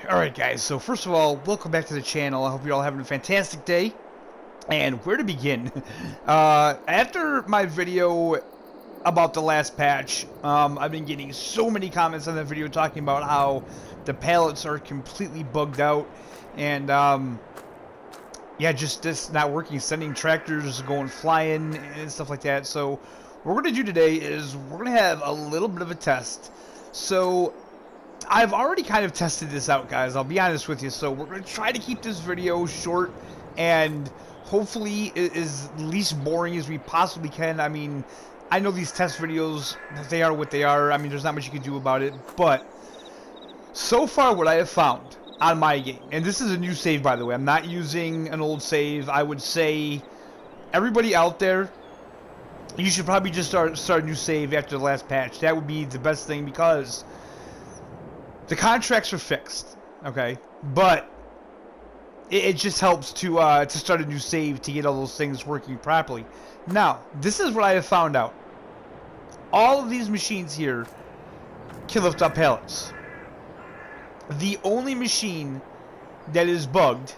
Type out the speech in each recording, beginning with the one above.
Alright guys, so first of all, welcome back to the channel. I hope you're all having a fantastic day. And where to begin? After my video about the last patch, I've been getting so many comments on that video talking about how the pallets are completely bugged out. And, yeah, just this not working, sending tractors going flying and stuff like that. So what we're going to do today is we're going to have a little bit of a test. So I've already kind of tested this out, guys, I'll be honest with you. So we're going to try to keep this video short and hopefully as least boring as we possibly can. I mean, I know these test videos, they are what they are. I mean, there's not much you can do about it. But so far what I have found on my game, and this is a new save, by the way. I'm not using an old save. I would say everybody out there, you should probably just start a new save after the last patch. That would be the best thing because the contracts are fixed, okay? But it just helps to start a new save to get all those things working properly. Now, this is what I have found out. All of these machines here can lift up pallets. The only machine that is bugged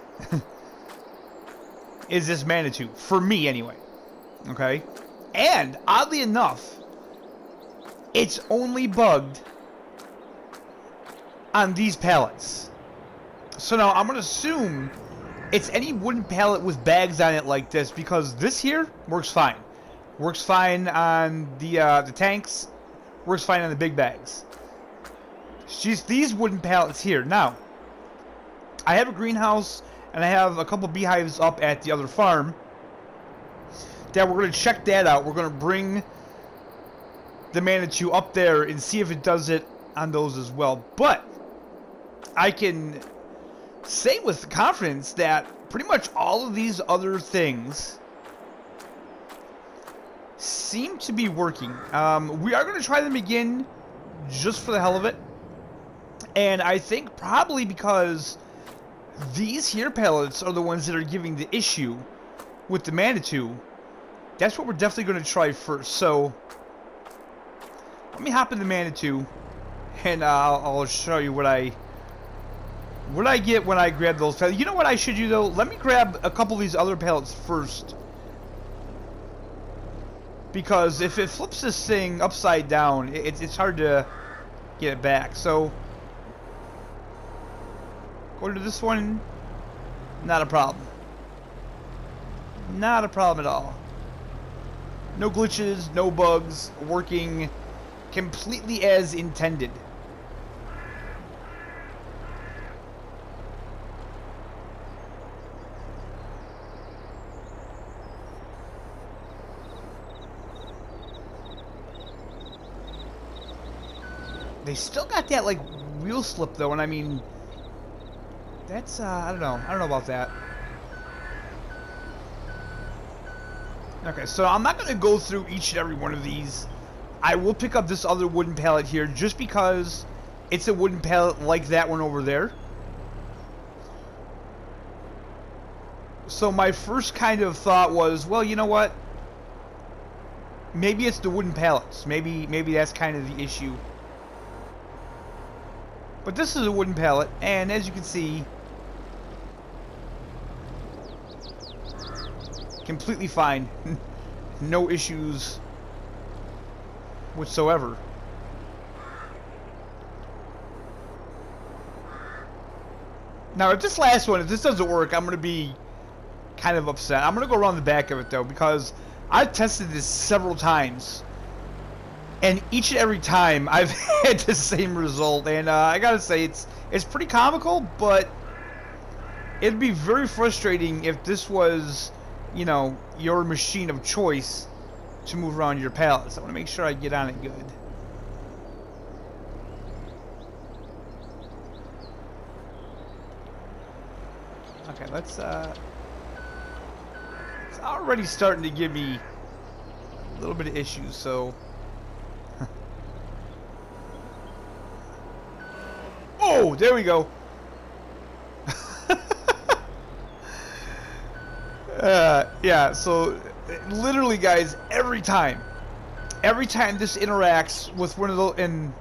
is this Manitou, for me anyway, okay? And, oddly enough, it's only bugged on these pallets. So now I'm going to assume it's any wooden pallet with bags on it like this, because this here works fine. Works fine on the tanks, works fine on the big bags. It's just these wooden pallets here. Now, I have a greenhouse and I have a couple beehives up at the other farm that we're going to check that out. We're going to bring the Manitou up there and see if it does it on those as well. But I can say with confidence that pretty much all of these other things seem to be working. We are going to try them again just for the hell of it. And I think probably because these here pallets are the ones that are giving the issue with the Manitou, that's what we're definitely going to try first. So let me hop in the Manitou and I'll show you what I get when I grab those pallets. You know what I should do though? Let me grab a couple of these other pallets first. Because if it flips this thing upside down, it's hard to get it back. So go to this one. Not a problem. Not a problem at all. No glitches, no bugs, working completely as intended. They still got that like wheel slip though, and I mean that's I don't know about that. Okay, so I'm not gonna go through each and every one of these. I will pick up this other wooden pallet here just because it's a wooden pallet like that one over there. So my first kind of thought was, well, you know what? Maybe it's the wooden pallets. Maybe that's kind of the issue. But this is a wooden pallet, and as you can see, completely fine. No issues whatsoever. Now, if this last one, if this doesn't work, I'm going to be kind of upset. I'm going to go around the back of it, though, because I've tested this several times. And each and every time I've had the same result, and I gotta say it's pretty comical, but it'd be very frustrating if this was, you know, your machine of choice to move around your pallets. I want to make sure I get on it good. Okay, let's it's already starting to give me a little bit of issues, so. Oh, there we go. Yeah, so literally, guys, every time this interacts with one of those, and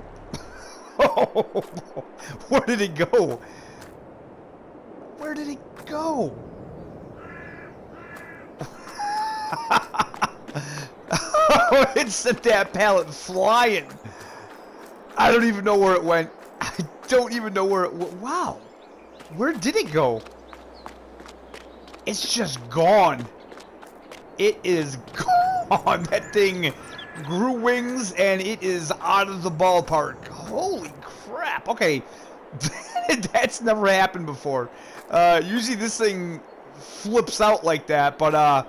oh, where did it go? did it go? Oh, it sent that pallet flying. I don't even know where it went. I don't even know where it went. Wow. Where did it go? It's just gone. It is gone. That thing grew wings and it is out of the ballpark. Holy crap. Okay. That's never happened before. Usually this thing flips out like that, but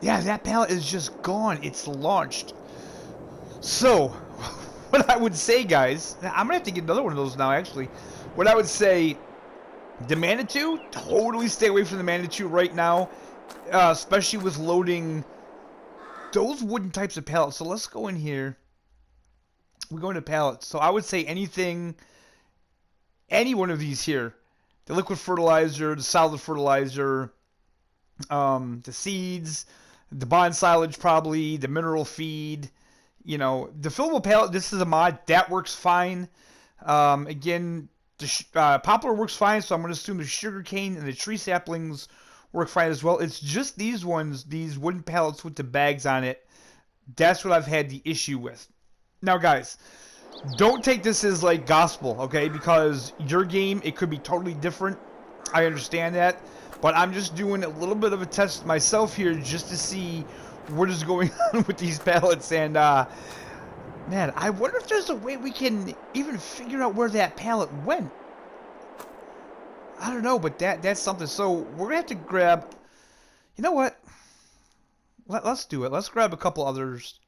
yeah, that pallet is just gone. It's launched. So, what I would say, guys, I'm gonna have to get another one of those now, actually. What I would say, the Manitou, totally stay away from the Manitou right now, especially with loading those wooden types of pallets. So let's go in here. We go into pallets. So I would say anything, any one of these here, the liquid fertilizer, the solid fertilizer, the seeds, the bond silage probably, the mineral feed, you know, the fillable pallet, this is a mod, that works fine. Again, the poplar works fine, so I'm going to assume the sugarcane and the tree saplings work fine as well. It's just these ones, these wooden pallets with the bags on it, that's what I've had the issue with. Now, guys, don't take this as, like, gospel, okay? Because your game, it could be totally different. I understand that. But I'm just doing a little bit of a test myself here just to see what is going on with these pallets. And, man, I wonder if there's a way we can even figure out where that pallet went. I don't know, but that's something. So we're going to have to grab... You know what? Let's do it. Let's grab a couple others.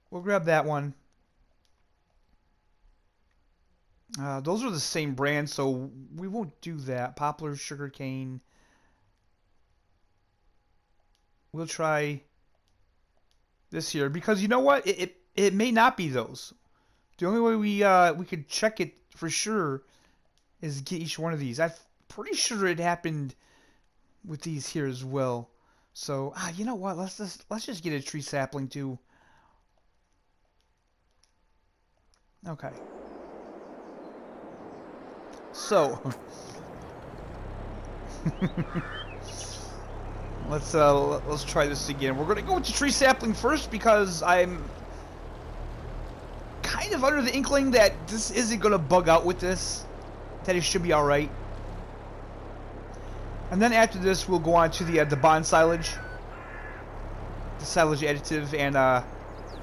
We'll grab that one. Those are the same brand, so we won't do that. Poplar, sugarcane. We'll try this here because you know what? It may not be those. The only way we could check it for sure is get each one of these. I'm pretty sure it happened with these here as well. So you know what? Let's just get a tree sapling too. Okay. So let's try this again. We're gonna go with the tree sapling first because I'm kind of under the inkling that this isn't gonna bug out with this. That it should be all right. And then after this, we'll go on to the bond silage, the silage additive, and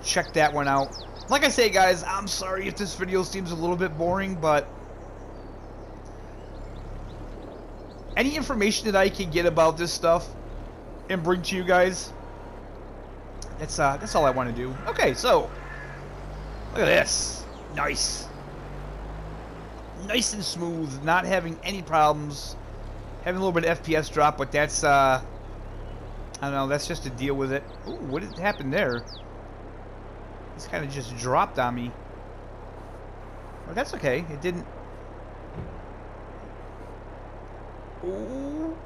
check that one out. Like I say, guys, I'm sorry if this video seems a little bit boring, but any information that I can get about this stuff and bring to you guys, that's all I want to do. Okay, so look at this. Nice. Nice and smooth, not having any problems. Having a little bit of FPS drop, but that's I don't know, that's just to deal with it. Ooh, what did happen there? This kind of just dropped on me. But that's okay. It didn't. Ooh.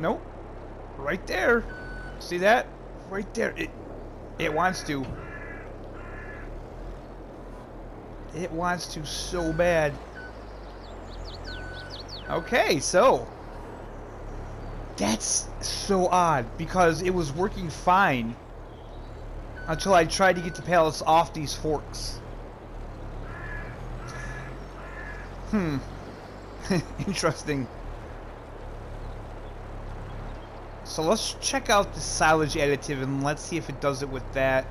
Nope. Right there. See that? Right there. It wants to. It wants to so bad. Okay, so that's so odd because it was working fine until I tried to get the pallets off these forks. Interesting. So let's check out the silage additive and let's see if it does it with that.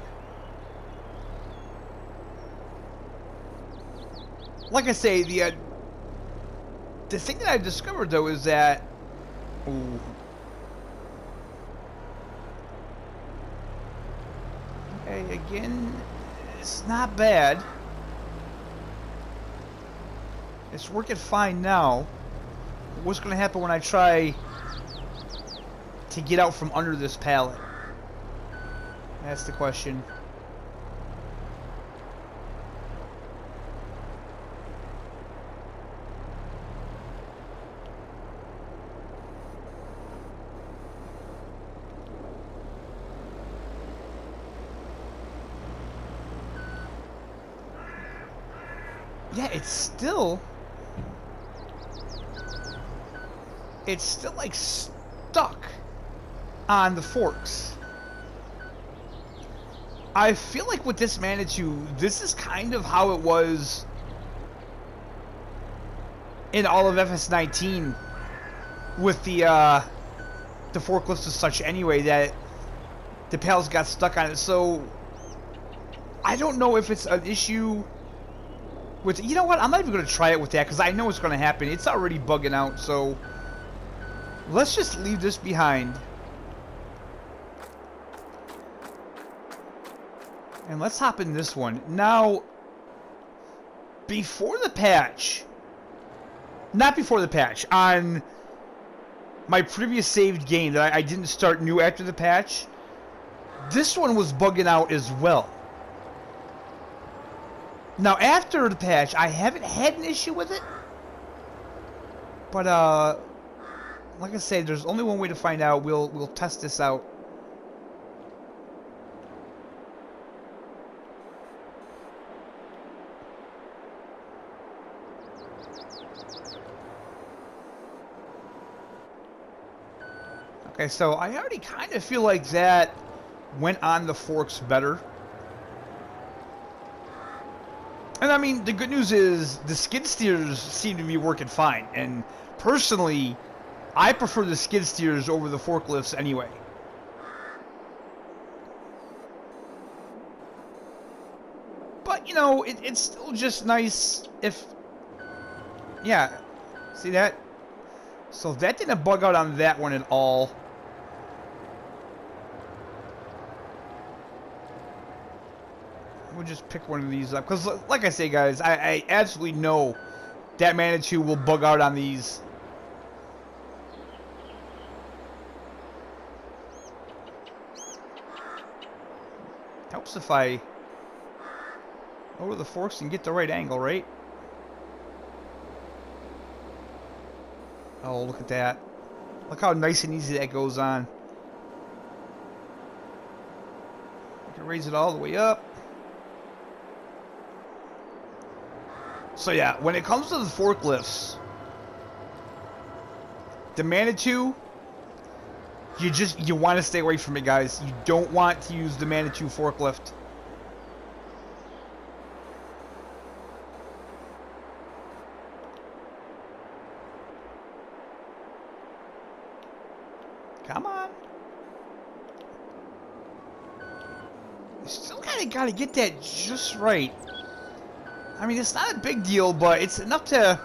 Like I say, the thing that I discovered though is that, ooh. Okay, again, it's not bad. It's working fine now. What's going to happen when I try to get out from under this pallet? That's the question. yeah, it's still like stuck on the forks. I feel like with this Manitou, this is kind of how it was in all of FS19 with the forklifts and such anyway, that the pallets got stuck on it. So I don't know if it's an issue with, you know what, I'm not even going to try it with that because I know it's going to happen. It's already bugging out, so let's just leave this behind. And let's hop in this one. Now, before the patch, not before the patch, on my previous saved game that I didn't start new after the patch, this one was bugging out as well. Now, after the patch, I haven't had an issue with it. But, like I said, there's only one way to find out. We'll test this out. Okay, so I already kind of feel like that went on the forks better. And I mean, the good news is the skid steers seem to be working fine. And personally, I prefer the skid steers over the forklifts anyway. But, you know, it's still just nice if... Yeah, see that? So that didn't bug out on that one at all. We'll just pick one of these up. Because, like I say, guys, I absolutely know that Manitou will bug out on these. Helps if I lower the forks and get the right angle, right? Oh, look at that. Look how nice and easy that goes on. I can raise it all the way up. So yeah, when it comes to the forklifts, the Manitou, you want to stay away from it, guys. You don't want to use the Manitou forklift. Come on. You still kind of got to get that just right. I mean, it's not a big deal, but it's enough to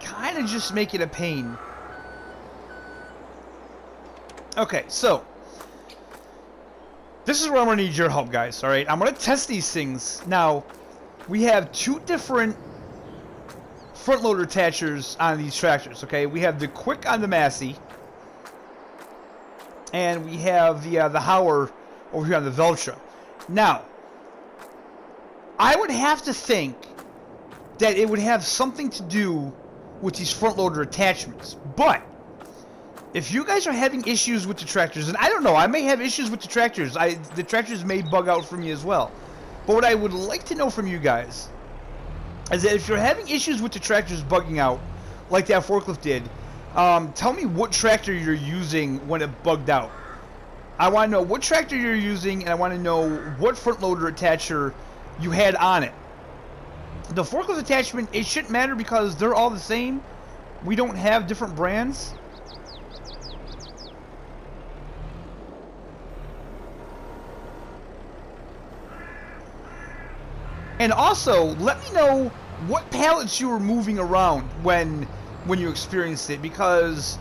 kind of just make it a pain. Okay, so this is where I'm going to need your help, guys, all right? I'm going to test these things. Now, we have two different front loader attachers on these tractors, okay? We have the Quick on the Massey, and we have the Hauer over here on the Veltra. Now, I would have to think that it would have something to do with these front loader attachments. But if you guys are having issues with the tractors, and I don't know, I may have issues with the tractors. The tractors may bug out for me as well. But what I would like to know from you guys is that if you're having issues with the tractors bugging out, like that forklift did, tell me what tractor you're using when it bugged out. I want to know what tractor you're using, and I want to know what front loader attacher you had on it. The forklift attachment, it shouldn't matter because they're all the same. We don't have different brands. And also, let me know what pallets you were moving around when you experienced it, because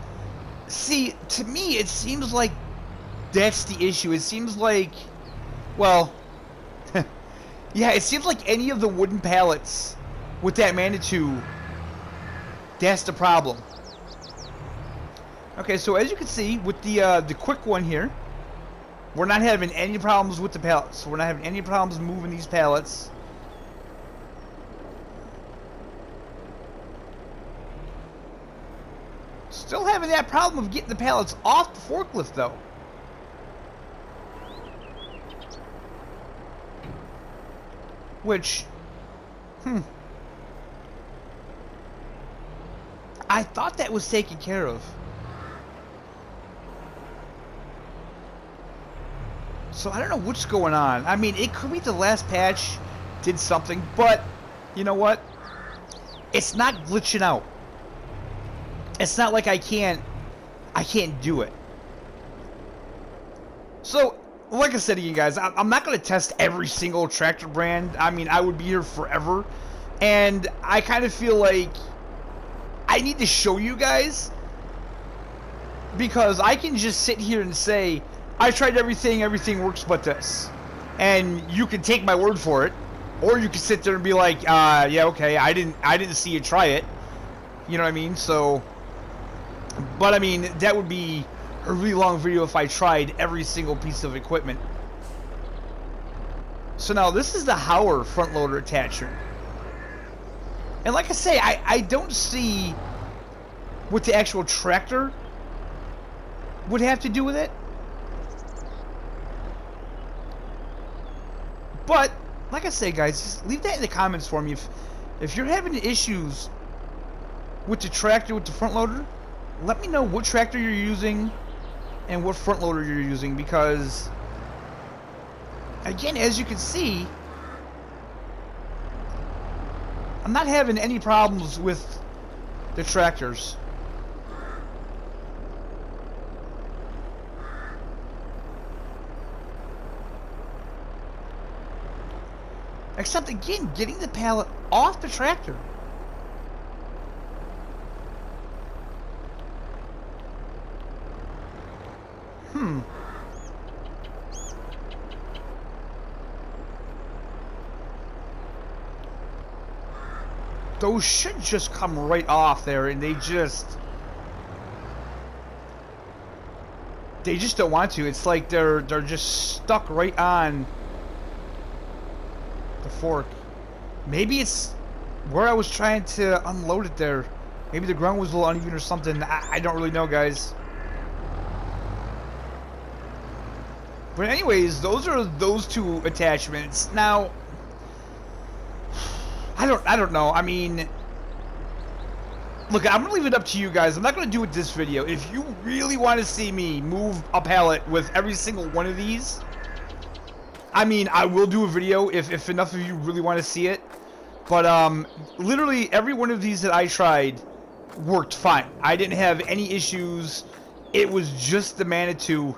see, to me it seems like that's the issue. It seems like, well, yeah, it seems like any of the wooden pallets with that Manitou, that's the problem. Okay, so as you can see, with the Quick one here, we're not having any problems with the pallets. We're not having any problems moving these pallets. Still having that problem of getting the pallets off the forklift, though. Which, I thought that was taken care of. So I don't know what's going on. I mean, it could be the last patch did something, but you know what? It's not glitching out. It's not like I can't do it. So, like I said again, guys, I'm not going to test every single tractor brand. I mean, I would be here forever. And I kind of feel like I need to show you guys, because I can just sit here and say, I tried everything works but this. And you can take my word for it. Or you can sit there and be like, yeah, okay, I didn't see you try it. You know what I mean? So, but I mean, that would be a really long video if I tried every single piece of equipment. So now, this is the Hauer front loader attachment. And like I say, I don't see what the actual tractor would have to do with it. But, like I say, guys, just leave that in the comments for me. If you're having issues with the tractor, with the front loader, let me know what tractor you're using and what front loader you're using, because, again, as you can see, I'm not having any problems with the tractors. Except, again, getting the pallet off the tractor. Those should just come right off there, and they just don't want to. It's like they're just stuck right on the fork. Maybe it's where I was trying to unload it there. Maybe the ground was a little uneven or something. I don't really know, guys. But anyways, those are those two attachments. Now, I don't know. I mean, look, I'm gonna leave it up to you guys. I'm not gonna do it this video. If you really want to see me move a pallet with every single one of these, I mean, I will do a video if enough of you really want to see it. But literally every one of these that I tried worked fine. I didn't have any issues. It was just the Manitou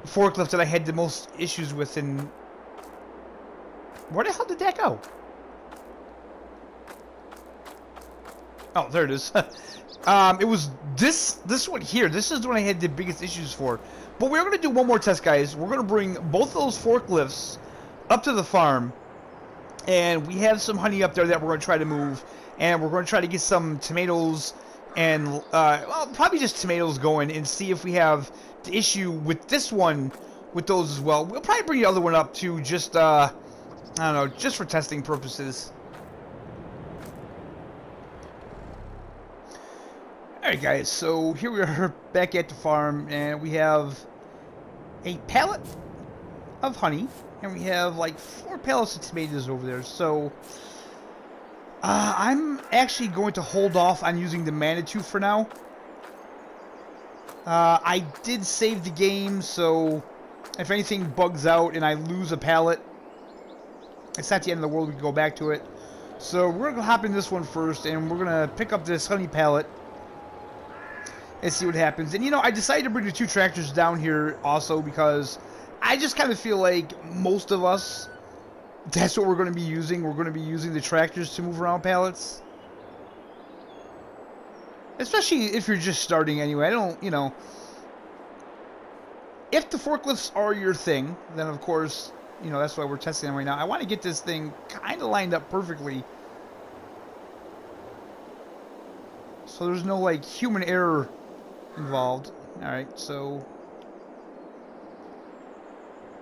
forklift that I had the most issues with. And where the hell did that go? Oh, there it is. It was this one here. This is the one I had the biggest issues for. But we're going to do one more test, guys. We're going to bring both those forklifts up to the farm. And we have some honey up there that we're going to try to move. And we're going to try to get some tomatoes and, well, probably just tomatoes going, and see if we have the issue with this one with those as well. We'll probably bring the other one up too, just, I don't know, just for testing purposes. Alright guys, so here we are back at the farm, and we have a pallet of honey, and we have like 4 pallets of tomatoes over there. So I'm actually going to hold off on using the Manitou for now. I did save the game, so if anything bugs out and I lose a pallet, it's not the end of the world. We can go back to it. So we're gonna hop in this one first, and we're gonna pick up this honey pallet and see what happens. And, you know, I decided to bring the 2 tractors down here also because I just kind of feel like most of us, that's what we're going to be using. We're going to be using the tractors to move around pallets. Especially if you're just starting anyway. I don't, you know, if the forklifts are your thing, then of course, you know, that's why we're testing them right now. I want to get this thing kind of lined up perfectly, so there's no, like, human error involved. Alright, so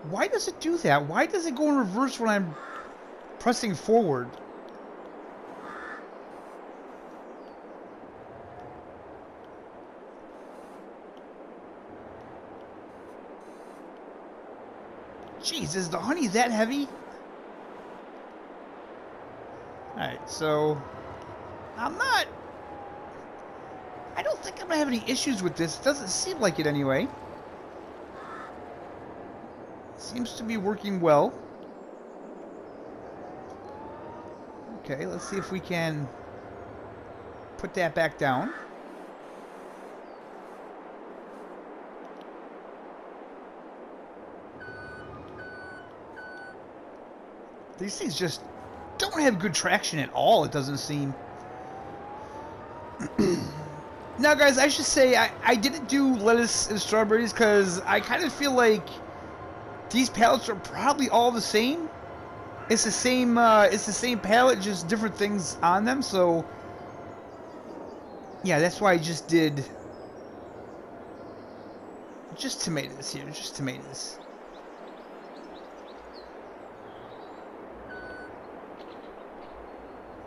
why does it do that? Why does it go in reverse when I'm pressing forward? Jeez, is the honey that heavy? Alright, so I don't think I'm gonna have any issues with this. It doesn't seem like it anyway. Seems to be working well. Okay, let's see if we can put that back down. These things just don't have good traction at all, it doesn't seem. Now, guys, I should say I didn't do lettuce and strawberries because I kind of feel like these pallets are probably all the same. It's the same pallet, just different things on them. So, yeah, that's why I just did just tomatoes here, just tomatoes.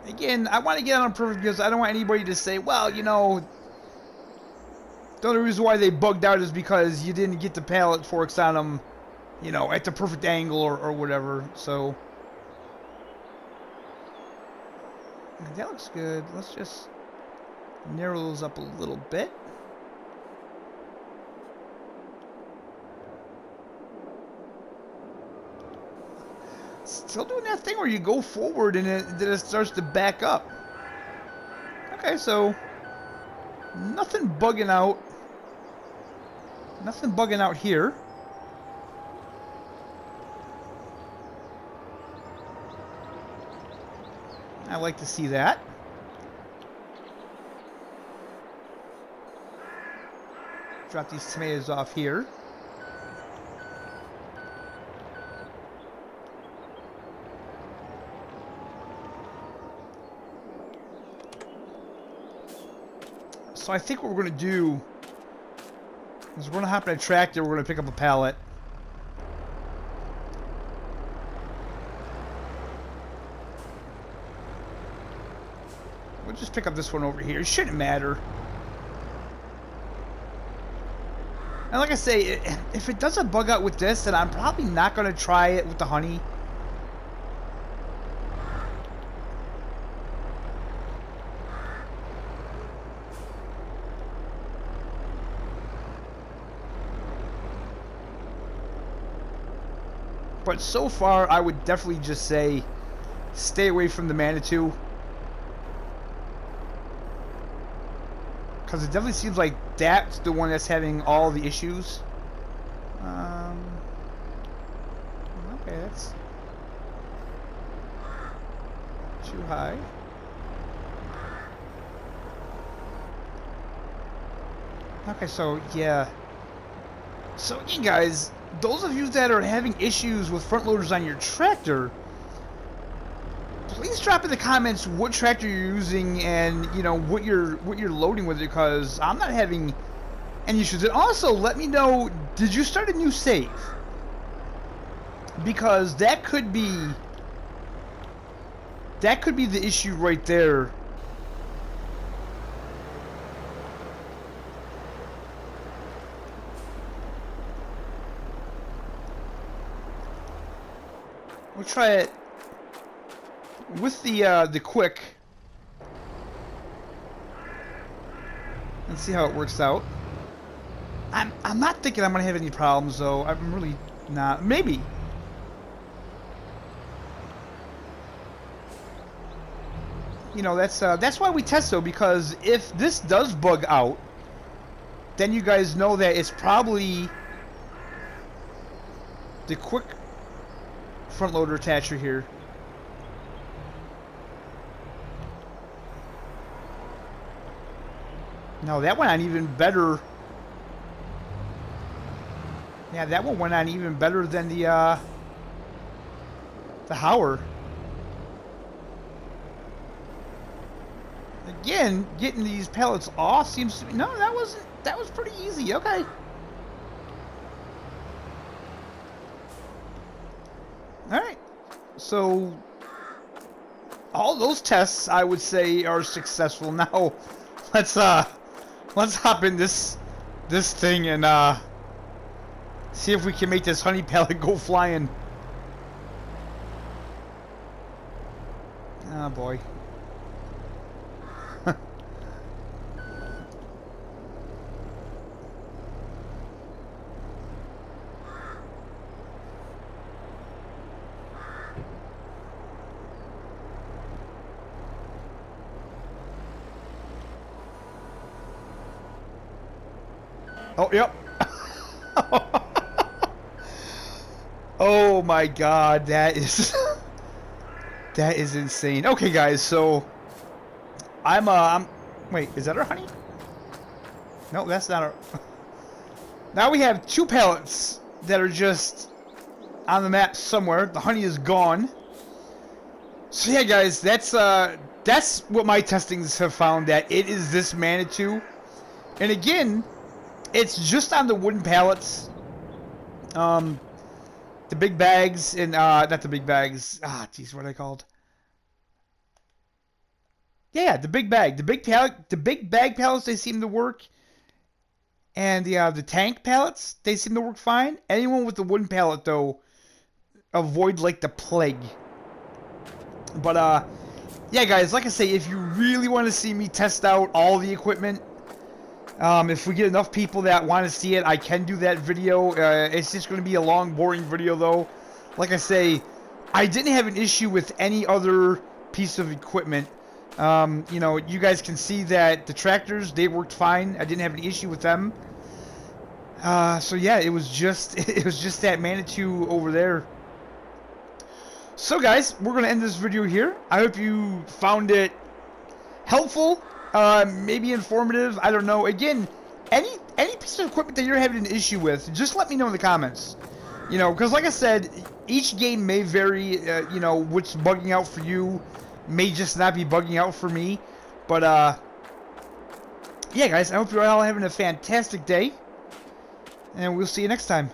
Again, I want to get on perfect because I don't want anybody to say, well, you know, the only reason why they bugged out is because you didn't get the pallet forks on them, you know, at the perfect angle or whatever. So, that looks good. Let's just narrow those up a little bit. Still doing that thing where you go forward and then it starts to back up. Okay, so nothing bugging out. Nothing bugging out here. I like to see that. Drop these tomatoes off here. So I think what we're going to do is we're going to hop in a tractor, we're going to pick up a pallet. We'll just pick up this one over here. It shouldn't matter. And like I say, if it doesn't bug out with this, then I'm probably not going to try it with the honey. But so far, I would definitely just say stay away from the Manitou. Because it definitely seems like that's the one that's having all the issues. Okay, that's too high. Okay, so yeah. So again, guys, those of you that are having issues with front loaders on your tractor, please drop in the comments what tractor you're using and, you know, what you're loading with it, because I'm not having any issues. And also let me know, did you start a new save? Because that could be the issue right there. We'll try it with the quick and see how it works out. I'm not thinking I'm gonna have any problems though. I'm really not. Maybe. You know, that's why we test though, because if this does bug out, then you guys know that it's probably the quick front loader attacher here. No, that went on even better. Yeah, that one went on even better than the Hauer. Again, getting these pellets off seems to be... No, that was pretty easy. Okay. Alright. So, all those tests, I would say, are successful. Now, let's hop in this thing and see if we can make this honey pellet go flying. Oh boy. Oh, yep. Oh my god, that is that is insane. Okay, guys, so I'm wait, is that our honey? No, that's not our. Now we have 2 pallets that are just on the map somewhere. The honey is gone. So yeah, guys, that's what my testings have found, that it is this Manitou. And again, it's just on the wooden pallets. The big bags and not the big bags. Ah, jeez, what are they called? Yeah, the big bag, the big bag pallets, they seem to work. And the tank pallets, they seem to work fine. Anyone with the wooden pallet though, avoid like the plague. But yeah, guys, like I say, if you really want to see me test out all the equipment, if we get enough people that want to see it, I can do that video. It's just going to be a long, boring video, though. Like I say, I didn't have an issue with any other piece of equipment. You know, you guys can see that the tractors, they worked fine. I didn't have an issue with them. So yeah, it was just that Manitou over there. So guys, we're going to end this video here. I hope you found it helpful. Maybe informative, I don't know. Again, any piece of equipment that you're having an issue with, just let me know in the comments. You know, because like I said, each game may vary, you know, what's bugging out for you may just not be bugging out for me. But, yeah, guys, I hope you're all having a fantastic day. And we'll see you next time.